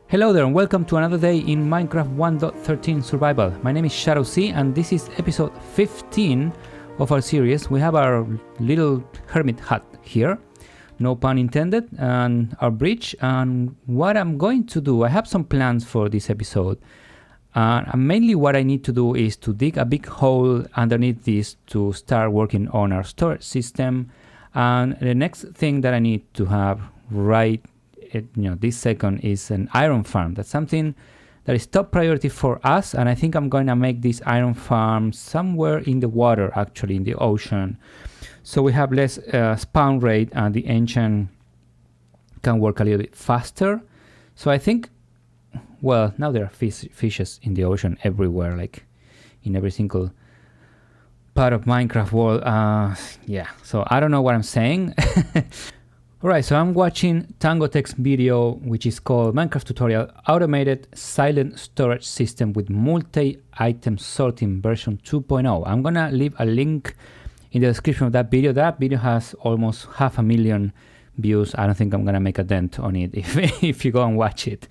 Hello there and welcome to another day in Minecraft 1.13 Survival. My name is ShadowC and this is episode 15 of our series. We have our little hermit hut here, no pun intended, and our bridge. And what I'm going to do, I have some plans for this episode. And mainly what I need to do is to dig a big hole underneath this to start working on our storage system. And the next thing that I need to have this second is an iron farm. That's something that is top priority for us, and I think I'm going to make this iron farm somewhere in the water, actually in the ocean, so we have less spawn rate and the engine can work a little bit faster. So I think, well, now there are fishes in the ocean everywhere, like in every single part of Minecraft world. So I don't know what I'm saying. Alright, so I'm watching Tangotech's video, which is called Minecraft Tutorial Automated Silent Storage System with Multi-Item Sorting version 2.0. I'm gonna leave a link in the description of that video. That video has almost 500,000 views. I don't think I'm gonna make a dent on it if you go and watch it.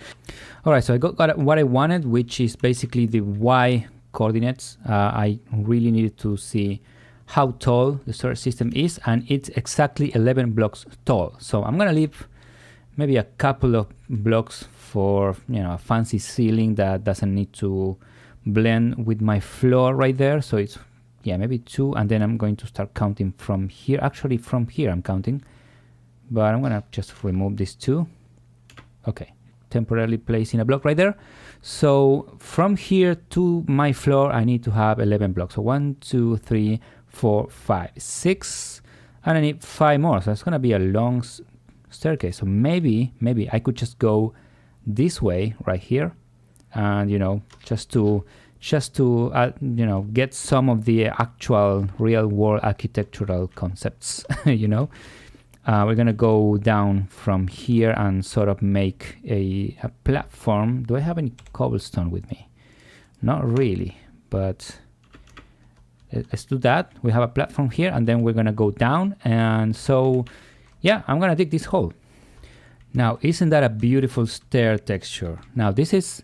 Alright, so I got what I wanted, which is basically the Y coordinates. I really needed to see how tall the storage system is, and it's exactly 11 blocks tall. So I'm gonna leave maybe a couple of blocks for a fancy ceiling that doesn't need to blend with my floor right there. So it's maybe 2, and then I'm going to start counting from here. Actually from here I'm counting, but I'm gonna just remove these 2. Okay, temporarily placing a block right there. So from here to my floor I need to have 11 blocks. So 1, 2, 3, 4, 5, 6, and I need 5 more. So it's gonna be a long staircase. So maybe I could just go this way right here, and just to get some of the actual real world architectural concepts. We're gonna go down from here and sort of make a platform. Do I have any cobblestone with me? Not really, but let's do that. We have a platform here, and then we're gonna go down, and so I'm gonna dig this hole. Now, isn't that a beautiful stair texture? Now this is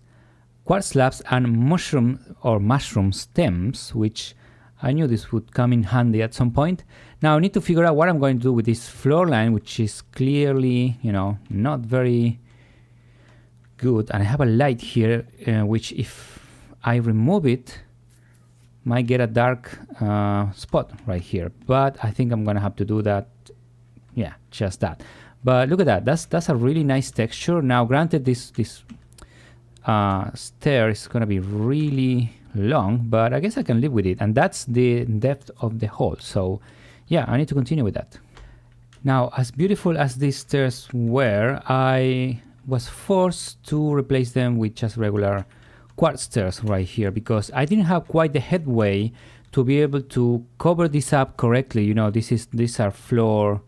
quartz slabs and mushroom stems, which I knew this would come in handy at some point. Now I need to figure out what I'm going to do with this floor line, which is clearly not very good, and I have a light here which if I remove it might get a dark spot right here, but I think I'm gonna have to do that. Just that. But look at that, that's a really nice texture. Now granted, this stair is gonna be really long, but I guess I can live with it, and that's the depth of the hole. So I need to continue with that. Now, as beautiful as these stairs were, I was forced to replace them with just regular quartz stairs right here, because I didn't have quite the headway to be able to cover this up correctly. These are floor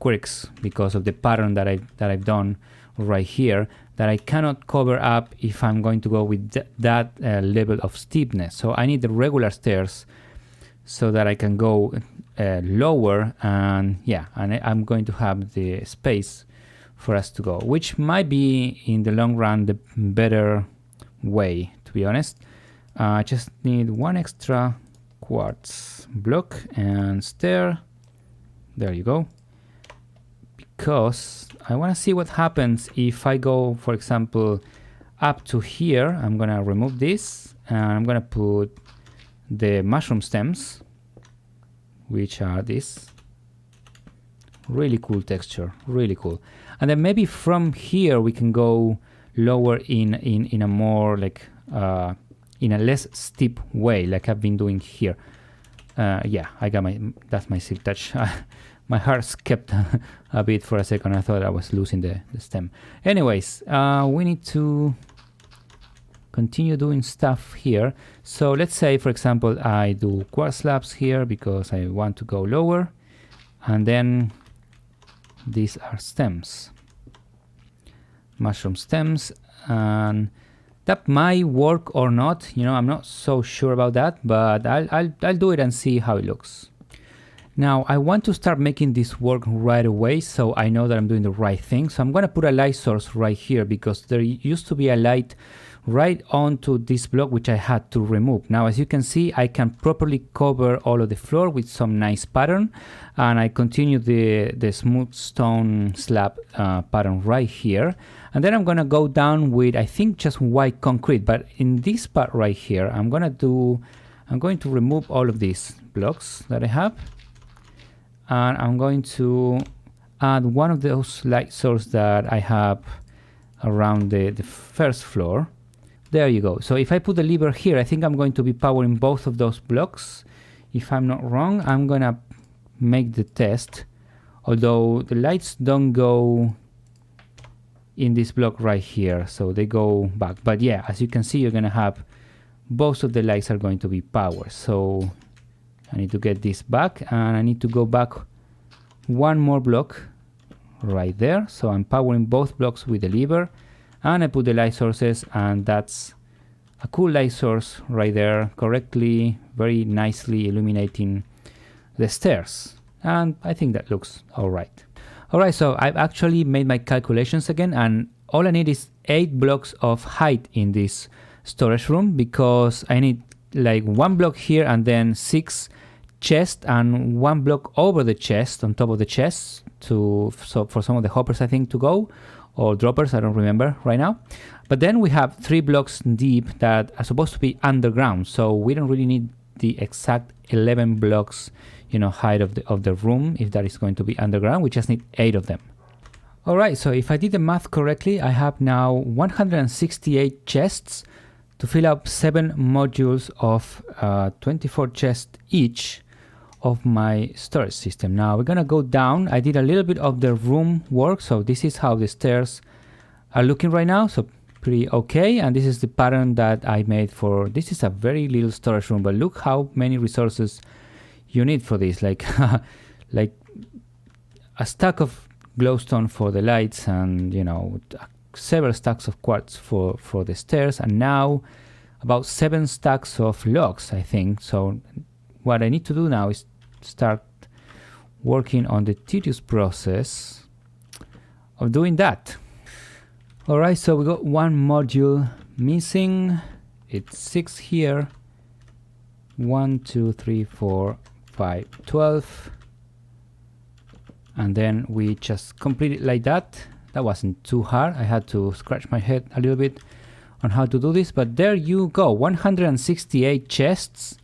quirks because of the pattern that I've done right here, that I cannot cover up if I'm going to go with that level of steepness. So I need the regular stairs so that I can go lower, and I'm going to have the space for us to go, which might be in the long run the better way, to be honest. I just need 1 extra quartz block and stair. There you go. Because I want to see what happens if I go, for example, up to here. I'm gonna remove this, and I'm gonna put the mushroom stems, which are this. Really cool texture, really cool. And then maybe from here we can go lower in a more like in a less steep way, like I've been doing here. I got that's my silk touch. My heart skipped a bit for a second. I thought I was losing the stem. Anyways, we need to continue doing stuff here. So let's say, for example, I do quartz slabs here because I want to go lower, and then these are stems, mushroom stems, and that might work or not. I'm not so sure about that, but I'll do it and see how it looks. Now I want to start making this work right away, so I know that I'm doing the right thing. So I'm going to put a light source right here because there used to be a light right onto this block which I had to remove. Now as you can see, I can properly cover all of the floor with some nice pattern, and I continue the smooth stone slab pattern right here. And then I'm going to go down with, I think, just white concrete, but in this part right here I'm going to remove all of these blocks that I have, and I'm going to add one of those light sources that I have around the first floor. There you go. So if I put the lever here, I think I'm going to be powering both of those blocks. If I'm not wrong, I'm gonna make the test, although the lights don't go in this block right here, so they go back. But yeah, as you can see, you're gonna have both of the lights are going to be powered. So I need to get this back, and I need to go back one more block right there. So I'm powering both blocks with the lever, and I put the light sources, and that's a cool light source right there, correctly, very nicely illuminating the stairs. And I think that looks all right. All right, so I've actually made my calculations again, and all I need is 8 blocks of height in this storage room, because I need like 1 block here and then 6 chests and 1 block over the chest, on top of the chest, so for some of the hoppers I think to go, or droppers, I don't remember right now. But then we have 3 blocks deep that are supposed to be underground, so we don't really need the exact 11 blocks, you know, height of the room if that is going to be underground. We just need 8 of them. All right, so if I did the math correctly, I have now 168 chests to fill up 7 modules of 24 chests each of my storage system. Now we're gonna go down. I did a little bit of the room work, so this is how the stairs are looking right now, so pretty okay. And this is the pattern that I made for this. Is a very little storage room, but look how many resources you need for this, like like a stack of glowstone for the lights, and you know, several stacks of quartz for the stairs, and now about 7 stacks of logs, I think. So what I need to do now is start working on the tedious process of doing that. All right, so we got 1 module missing. It's 6 here. 1, 2, 3, 4, 5, 12. And then we just complete it like that. That wasn't too hard. I had to scratch my head a little bit on how to do this, but there you go, 168 chests.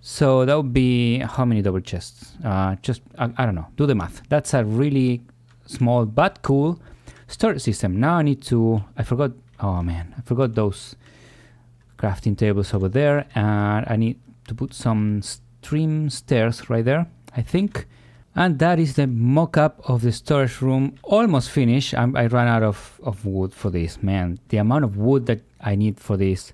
So that would be how many double chests? I don't know, do the math. That's a really small but cool storage system. Now I need to, I forgot those crafting tables over there, and I need to put some stream stairs right there, I think. And that is the mock-up of the storage room, almost finished. I ran out of wood for this, man. The amount of wood that I need for this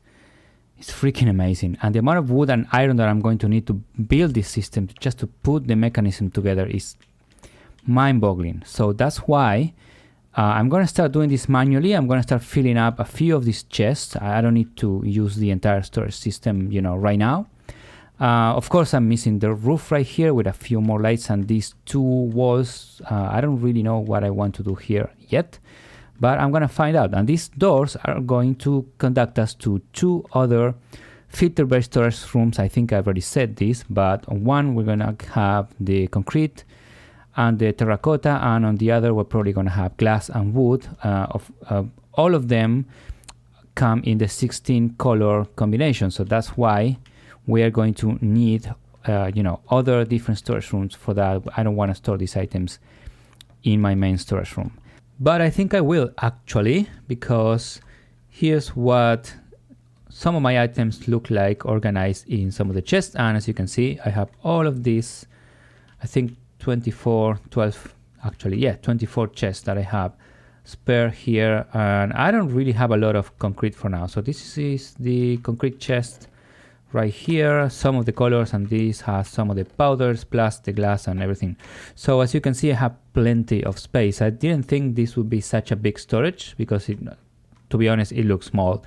is freaking amazing. And the amount of wood and iron that I'm going to need to build this system, just to put the mechanism together, is mind-boggling. So that's why I'm going to start doing this manually. I'm going to start filling up a few of these chests. I don't need to use the entire storage system, you know, right now. Of course, I'm missing the roof right here with a few more lights and these 2 walls. I don't really know what I want to do here yet, but I'm going to find out. And these doors are going to conduct us to 2 other filter-based storage rooms. I think I've already said this, but on one we're going to have the concrete and the terracotta, and on the other we're probably going to have glass and wood. All of them come in the 16 color combination, so that's why we are going to need other different storage rooms for that. I don't want to store these items in my main storage room, but I think I will actually, because here's what some of my items look like organized in some of the chests. And as you can see, I have all of these, I think 24 chests that I have spare here, and I don't really have a lot of concrete for now. So this is the concrete chest right here, some of the colors, and this has some of the powders plus the glass and everything. So as you can see, I have plenty of space. I didn't think this would be such a big storage because to be honest, it looks small.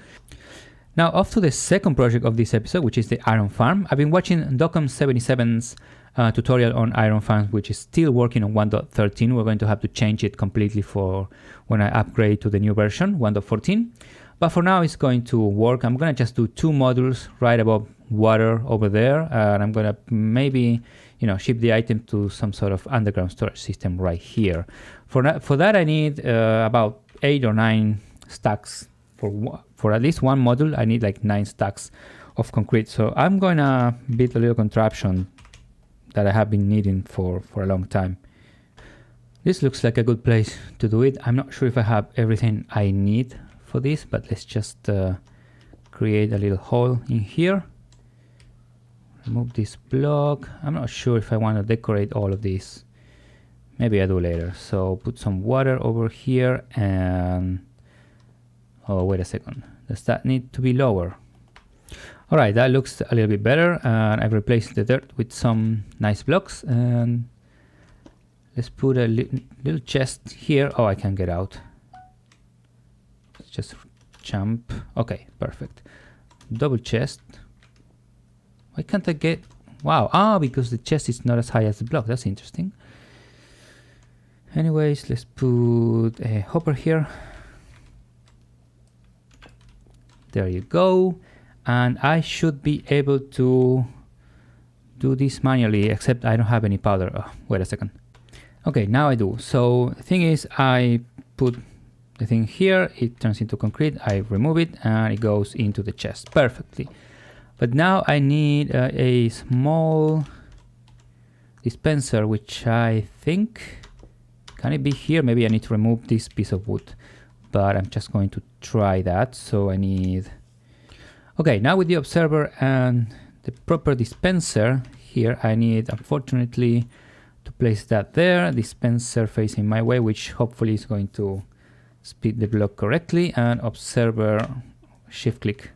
Now off to the second project of this episode, which is the iron farm. I've been watching Dokkan77's tutorial on Iron Fans, which is still working on 1.13. We're going to have to change it completely for when I upgrade to the new version, 1.14. But for now, it's going to work. I'm going to just do 2 modules right above water over there. And I'm going to maybe, ship the item to some sort of underground storage system right here. For that, I need about 8 or 9 stacks. For at least one module, I need like 9 stacks of concrete. So I'm going to build a little contraption that I have been needing for a long time. This looks like a good place to do it. I'm not sure if I have everything I need for this, but let's just create a little hole in here. Remove this block. I'm not sure if I want to decorate all of this. Maybe I do later. So put some water over here and... oh, wait a second. Does that need to be lower? All right, that looks a little bit better. And I've replaced the dirt with some nice blocks. And let's put a little chest here. Oh, I can get out. Let's just jump. Okay, perfect. Double chest. Why can't I get... wow, because the chest is not as high as the block. That's interesting. Anyways, let's put a hopper here. There you go. And I should be able to do this manually, except I don't have any powder. Oh, wait a second. Okay, now I do. So the thing is, I put the thing here, it turns into concrete, I remove it, and it goes into the chest perfectly. But now I need a small dispenser, which I think, can it be here? Maybe I need to remove this piece of wood, but I'm just going to try that. So I need, okay, now with the observer and the proper dispenser here, I need, unfortunately, to place that there, dispenser facing my way, which hopefully is going to speed the block correctly, and observer shift click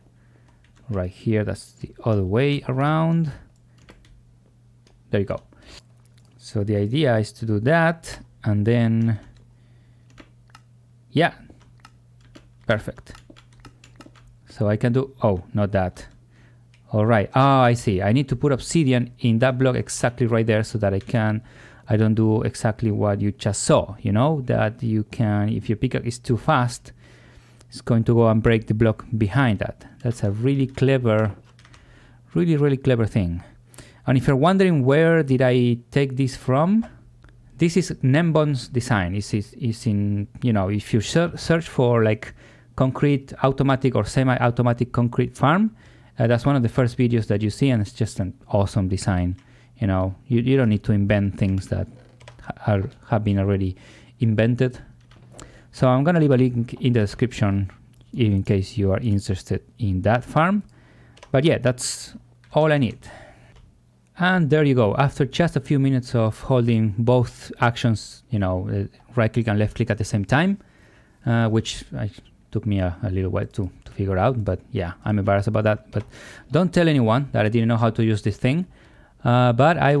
right here. That's the other way around. There you go. So the idea is to do that, and then, yeah, perfect. So I can do, oh, not that. All right. Ah, I see. I need to put obsidian in that block exactly right there so that I don't do exactly what you just saw, that you can, if your pickaxe is too fast, it's going to go and break the block behind that. That's a really clever, really clever thing. And if you're wondering where did I take this from, this is Nembon's design. It's in, if you search for like concrete automatic or semi-automatic concrete farm, that's one of the first videos that you see, and it's just an awesome design. You don't need to invent things that have been already invented. So I'm going to leave a link in the description in case you are interested in that farm. But yeah, that's all I need. And there you go. After just a few minutes of holding both actions, right click and left click at the same time, which took me a little while to figure out. But yeah, I'm embarrassed about that. But don't tell anyone that I didn't know how to use this thing. But I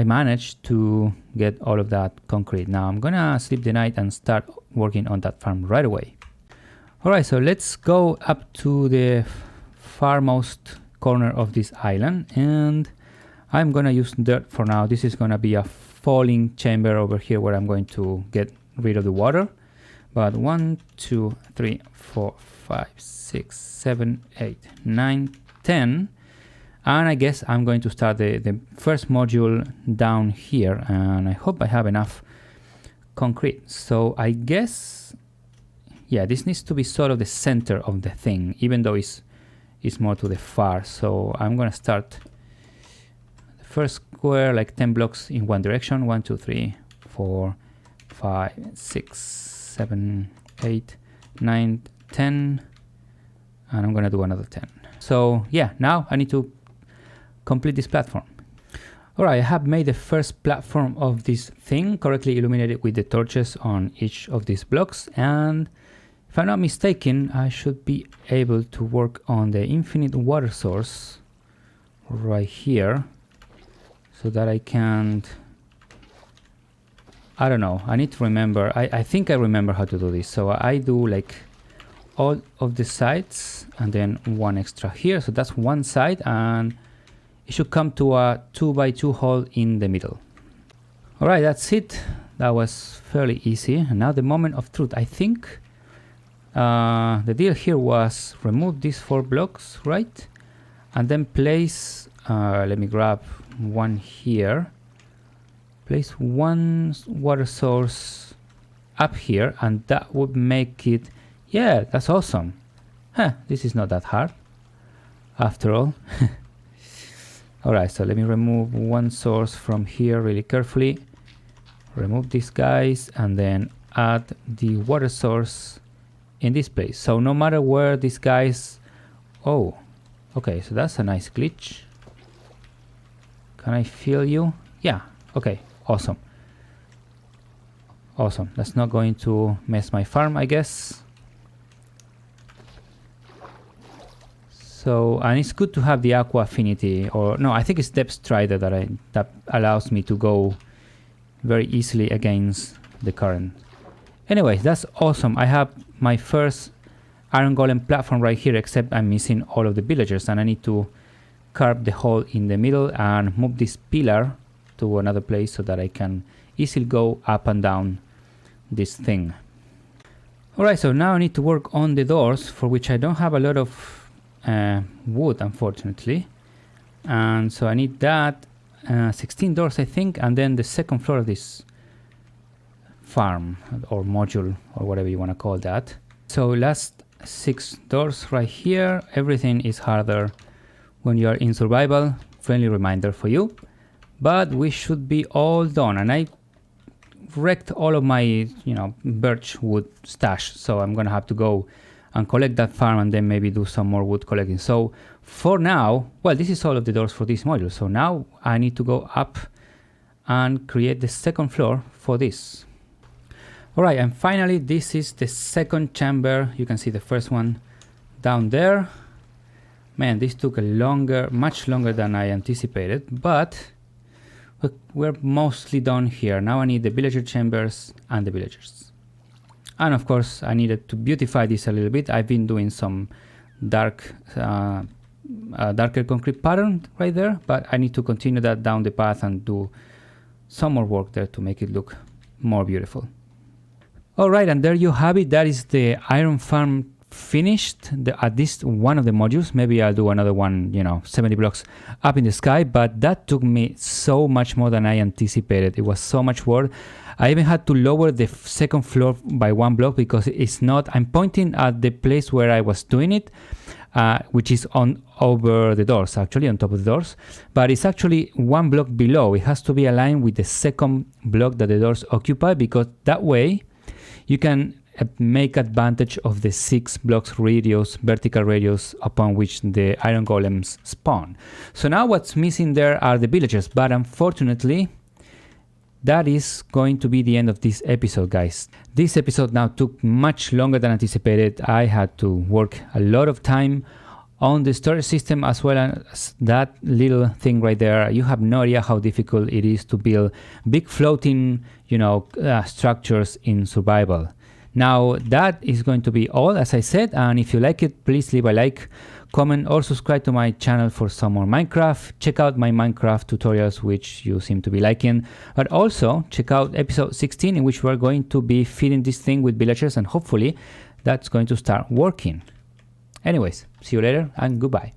managed to get all of that concrete. Now I'm gonna sleep the night and start working on that farm right away. Alright, so let's go up to the farmost corner of this island, and I'm gonna use dirt for now. This is gonna be a falling chamber over here where I'm going to get rid of the water. But 1, 2, 3, 4, 5, 6, 7, 8, 9, 10. And I guess I'm going to start the first module down here, and I hope I have enough concrete. So I guess, yeah, this needs to be sort of the center of the thing, even though it's more to the far. So I'm going to start the first square, like 10 blocks in one direction. 1, 2, 3, 4, 5, 6, 7, 8, 9, 10. And I'm going to do another 10. So yeah, now I need to complete this platform. Alright, I have made the first platform of this thing, correctly illuminated with the torches on each of these blocks, and if I'm not mistaken, I should be able to work on the infinite water source right here, so that I can't, I don't know, I need to remember, I think I remember how to do this. So I do like all of the sides and then one extra here, so that's one side, and it it should come to a 2x2 hole in the middle. Alright, that's it. That was fairly easy. And now the moment of truth. I think the deal here was remove these 4 blocks, right? And then place, let me grab one here. Place one water source up here, and that would make it, yeah, that's awesome. Huh, this is not that hard after all. Alright, so let me remove one source from here really carefully. Remove these guys and then add the water source in this place. So no matter where these guys, oh, okay, so that's a nice glitch. Can I feel you? Yeah, okay, awesome. Awesome, that's not going to mess my farm, I guess. So, and it's good to have the aqua affinity, or no, I think it's depth strider that allows me to go very easily against the current. Anyways, that's awesome. I have my first iron golem platform right here, except I'm missing all of the villagers, and I need to carve the hole in the middle and move this pillar to another place so that I can easily go up and down this thing. Alright, so now I need to work on the doors, for which I don't have a lot of wood, unfortunately, and so I need that 16 doors, I think, and then the second floor of this farm or module or whatever you want to call that. So last 6 doors right here. Everything is harder when you are in survival. Friendly reminder for you, but we should be all done, and I wrecked all of my birch wood stash, so I'm gonna have to go and collect that farm and then maybe do some more wood collecting. So for now, well, this is all of the doors for this module. So now I need to go up and create the second floor for this. All right, and finally, this is the second chamber. You can see the first one down there. Man, this took much longer than I anticipated, but we're mostly done here. Now I need the villager chambers and the villagers. And of course, I needed to beautify this a little bit. I've been doing some darker concrete pattern right there, but I need to continue that down the path and do some more work there to make it look more beautiful. All right, and there you have it. That is the iron farm finished, at least one of the modules. Maybe I'll do another one, 70 blocks up in the sky, but that took me so much more than I anticipated. It was so much work. I even had to lower the second floor by 1 block because it's not, I'm pointing at the place where I was doing it, which is over the doors, actually on top of the doors, but it's actually 1 block below. It has to be aligned with the second block that the doors occupy, because that way you can make advantage of the 6 blocks radius, vertical radius upon which the iron golems spawn. So now what's missing there are the villagers, but unfortunately that is going to be the end of this episode, guys. This episode now took much longer than anticipated. I had to work a lot of time on the storage system, as well as that little thing right there. You have no idea how difficult it is to build big floating, structures in survival. Now that is going to be all, as I said, and if you like it, please leave a like, comment, or subscribe to my channel for some more Minecraft. Check out my Minecraft tutorials, which you seem to be liking, but also check out episode 16, in which we're going to be feeding this thing with villagers, and hopefully that's going to start working. Anyways, see you later and goodbye.